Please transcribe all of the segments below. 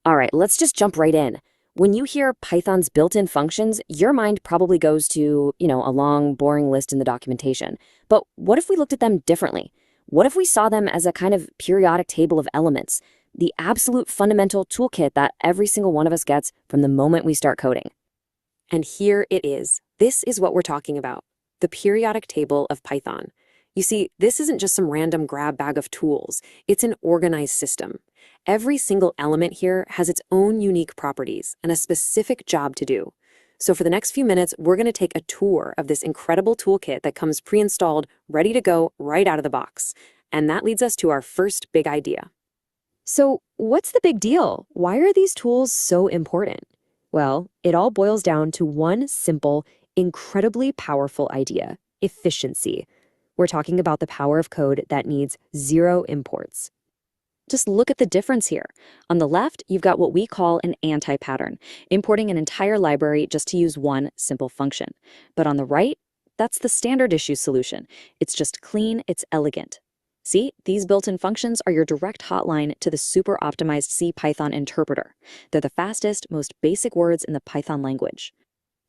All right, let's just jump right in. When you hear Python's built-in functions, your mind probably goes to, a long, boring list in the documentation. But what if we looked at them differently? What if we saw them as a kind of periodic table of elements, the absolute fundamental toolkit that every single one of us gets from the moment we start coding? And here it is. This is what we're talking about, the periodic table of Python. You see, this isn't just some random grab bag of tools. It's an organized system. Every single element here has its own unique properties and a specific job to do. So for the next few minutes, we're going to take a tour of this incredible toolkit that comes pre-installed, ready to go right out of the box. And that leads us to our first big idea. So what's the big deal? Why are these tools so important? Well, it all boils down to one simple, incredibly powerful idea: efficiency. We're talking about the power of code that needs zero imports. Just look at the difference here. On the left, you've got what we call an anti-pattern, importing an entire library just to use one simple function. But on the right, that's the standard issue solution. It's just clean, it's elegant. See, these built-in functions are your direct hotline to the super optimized C Python interpreter. They're the fastest, most basic words in the Python language.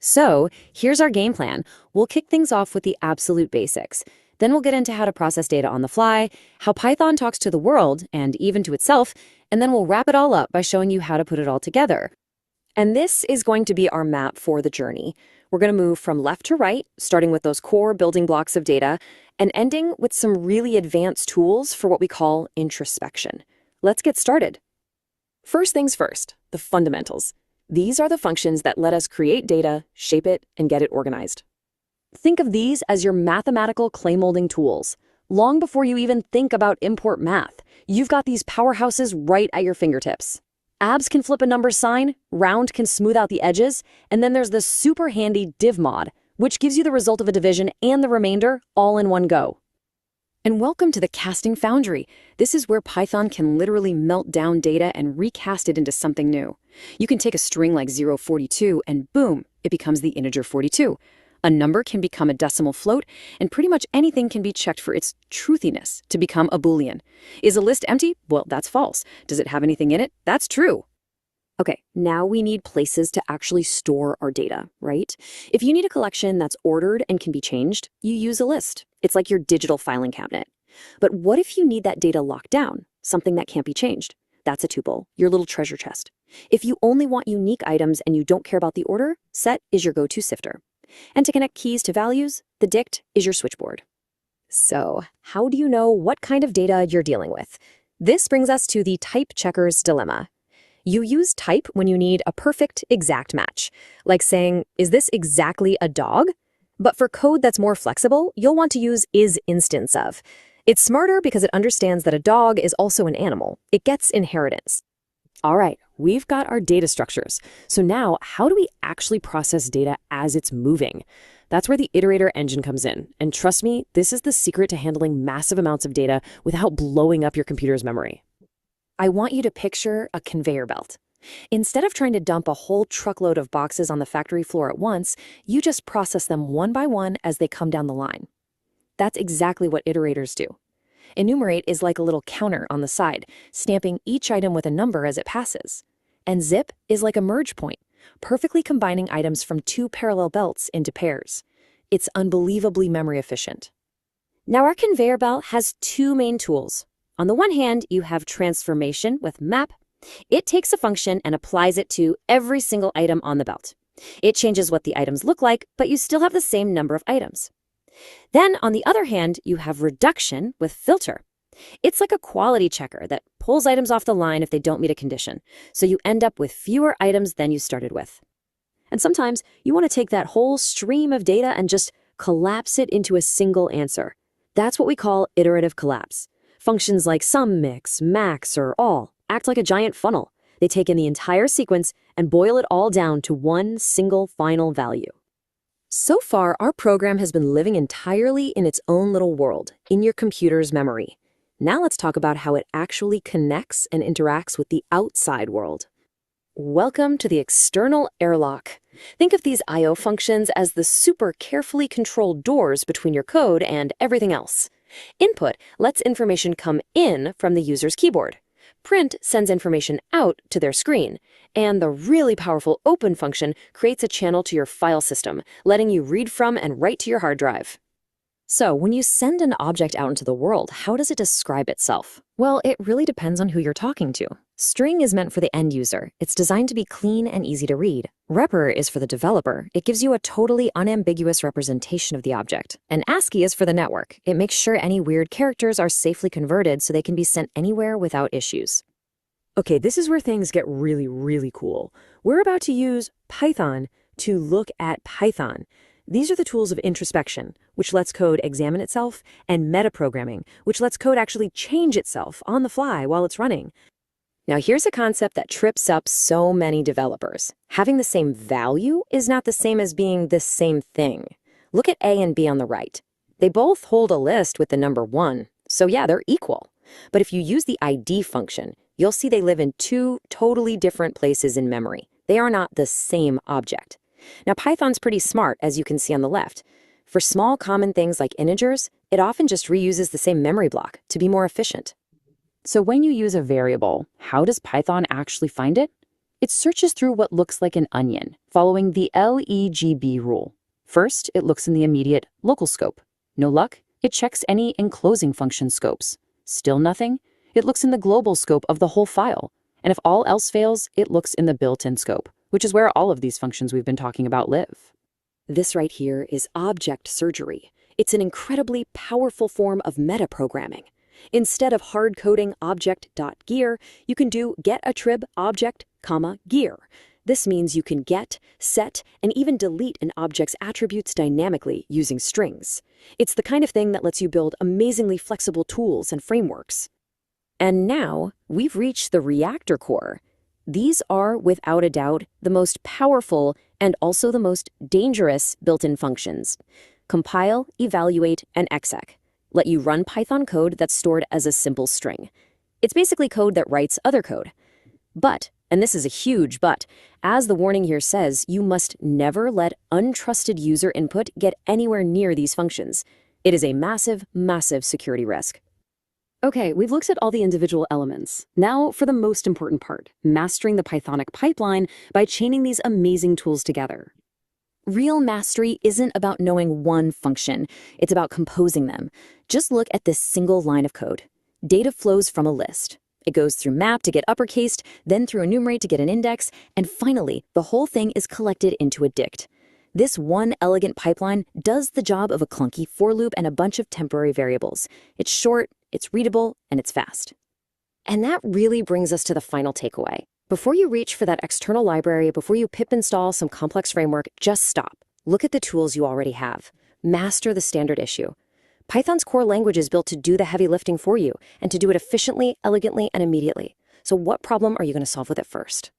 So here's our game plan. We'll kick things off with the absolute basics. Then we'll get into how to process data on the fly, how Python talks to the world and even to itself, and then we'll wrap it all up by showing you how to put it all together. And this is going to be our map for the journey. We're going to move from left to right, starting with those core building blocks of data, and ending with some really advanced tools for what we call introspection. Let's get started. First things first, the fundamentals. These are the functions that let us create data, shape it, and get it organized. Think of these as your mathematical clay molding tools. Long before you even think about import math, you've got these powerhouses right at your fingertips. Abs can flip a number sign, round can smooth out the edges, and then there's the super handy div mod, which gives you the result of a division and the remainder all in one go. And welcome to the casting foundry. This is where Python can literally melt down data and recast it into something new. You can take a string like 042 and boom, it becomes the integer 42. A number can become a decimal float, and pretty much anything can be checked for its truthiness to become a Boolean. Is a list empty? Well, that's false. Does it have anything in it? That's true. Okay, now we need places to actually store our data, right? If you need a collection that's ordered and can be changed, you use a list. It's like your digital filing cabinet. But what if you need that data locked down, something that can't be changed? That's a tuple, your little treasure chest. If you only want unique items and you don't care about the order, set is your go-to sifter. And to connect keys to values, the dict is your switchboard. So, how do you know what kind of data you're dealing with? This brings us to the type checker's dilemma. You use type when you need a perfect, exact match, like saying, is this exactly a dog? But for code that's more flexible, you'll want to use is instance of. It's smarter because it understands that a dog is also an animal. It gets inheritance. All right, we've got our data structures. So now, how do we actually process data as it's moving? That's where the iterator engine comes in. And trust me, this is the secret to handling massive amounts of data without blowing up your computer's memory. I want you to picture a conveyor belt. Instead of trying to dump a whole truckload of boxes on the factory floor at once, you just process them one by one as they come down the line. That's exactly what iterators do. Enumerate is like a little counter on the side, stamping each item with a number as it passes. And zip is like a merge point, perfectly combining items from two parallel belts into pairs. It's unbelievably memory efficient. Now our conveyor belt has two main tools. On the one hand, you have transformation with map. It takes a function and applies it to every single item on the belt. It changes what the items look like, but you still have the same number of items. Then, on the other hand, you have reduction with filter. It's like a quality checker that pulls items off the line if they don't meet a condition, so you end up with fewer items than you started with. And sometimes you want to take that whole stream of data and just collapse it into a single answer. That's what we call iterative collapse. Functions like sum, mix, max, or all act like a giant funnel. They take in the entire sequence and boil it all down to one single final value. So far, our program has been living entirely in its own little world, in your computer's memory. Now let's talk about how it actually connects and interacts with the outside world. Welcome to the external airlock. Think of these I/O functions as the super carefully controlled doors between your code and everything else. Input lets information come in from the user's keyboard. Print sends information out to their screen, and the really powerful open function creates a channel to your file system, letting you read from and write to your hard drive. So, when you send an object out into the world, how does it describe itself? Well, it really depends on who you're talking to. String is meant for the end user. It's designed to be clean and easy to read. Repr is for the developer. It gives you a totally unambiguous representation of the object. And ASCII is for the network. It makes sure any weird characters are safely converted so they can be sent anywhere without issues. Okay, this is where things get really, really cool. We're about to use Python to look at Python. These are the tools of introspection, which lets code examine itself, and metaprogramming, which lets code actually change itself on the fly while it's running. Now, here's a concept that trips up so many developers. Having the same value is not the same as being the same thing. Look at A and B on the right. They both hold a list with the number 1, so yeah, they're equal. But if you use the ID function, you'll see they live in two totally different places in memory. They are not the same object. Now, Python's pretty smart, as you can see on the left. For small common things like integers, it often just reuses the same memory block to be more efficient. So when you use a variable, how does Python actually find it? It searches through what looks like an onion, following the LEGB rule. First, it looks in the immediate local scope. No luck, it checks any enclosing function scopes. Still nothing, it looks in the global scope of the whole file. And if all else fails, it looks in the built-in scope, which is where all of these functions we've been talking about live. This right here is object surgery. It's an incredibly powerful form of metaprogramming. Instead of hard coding object.gear, you can do getAttrib object, gear. This means you can get, set, and even delete an object's attributes dynamically using strings. It's the kind of thing that lets you build amazingly flexible tools and frameworks. And now we've reached the reactor core. These are, without a doubt, the most powerful and also the most dangerous built-in functions. Compile, evaluate, and exec let you run Python code that's stored as a simple string. It's basically code that writes other code. But, and this is a huge but, as the warning here says, you must never let untrusted user input get anywhere near these functions. It is a massive, massive security risk. Okay, we've looked at all the individual elements. Now for the most important part, mastering the Pythonic pipeline by chaining these amazing tools together. Real mastery isn't about knowing one function, it's about composing them. Just look at this single line of code. Data flows from a list. It goes through map to get uppercased, then through enumerate to get an index, and finally, the whole thing is collected into a dict. This one elegant pipeline does the job of a clunky for loop and a bunch of temporary variables. It's short, it's readable, and it's fast. And that really brings us to the final takeaway. Before you reach for that external library, before you pip install some complex framework, just stop. Look at the tools you already have. Master the standard issue. Python's core language is built to do the heavy lifting for you and to do it efficiently, elegantly, and immediately. So what problem are you going to solve with it first?